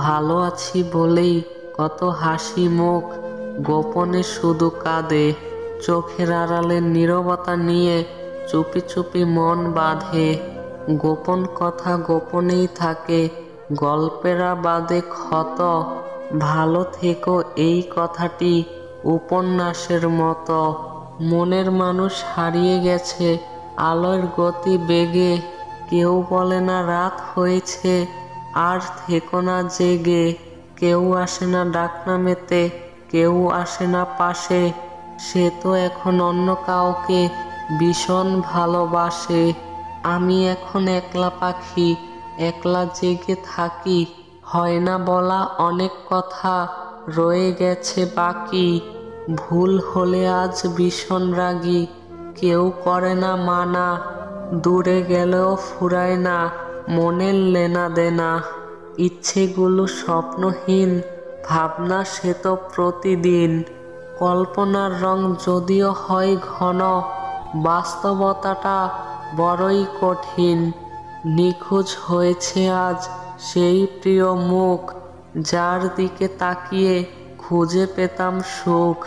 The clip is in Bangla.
ভালো আছি বলেই কত হাসি মুখ, গোপনে শুধু কাঁদে। চোখের আড়ালে নীরবতা নিয়ে চুপি চুপি মন বাঁধে। গোপন কথা গোপনেই থাকে, গল্পেরা বাদে ক্ষত। ভালো থেকো এই কথাটি উপন্যাসের মতো। মনের মানুষ হারিয়ে গেছে আলোর গতি বেগে। কেউ বলে না রাত হয়েছে, আর থেকো না জেগে। কেউ আসে না ডাক নামেতে, কেউ আসে না পাশে। সে তো এখন অন্য কাউকে ভীষণ ভালোবাসে। আমি এখন একলা পাখি, একলা জেগে থাকি। হয় না বলা অনেক কথা রয়ে গেছে বাকি। ভুল হলে আজ ভীষণ রাগী, কেউ করে না মানা। দূরে গেলেও ফুরায় না মনের লেনা দেনা। ইচ্ছেগুলো স্বপ্নহীন, ভাবনা সে তো প্রতিদিন। কল্পনার রং যদিও হয় ঘন, বাস্তবতাটা বড়ই কঠিন। নিখোঁজ হয়েছে আজ সেই প্রিয় মুখ, যার দিকে তাকিয়ে খুঁজে পেতাম সুখ।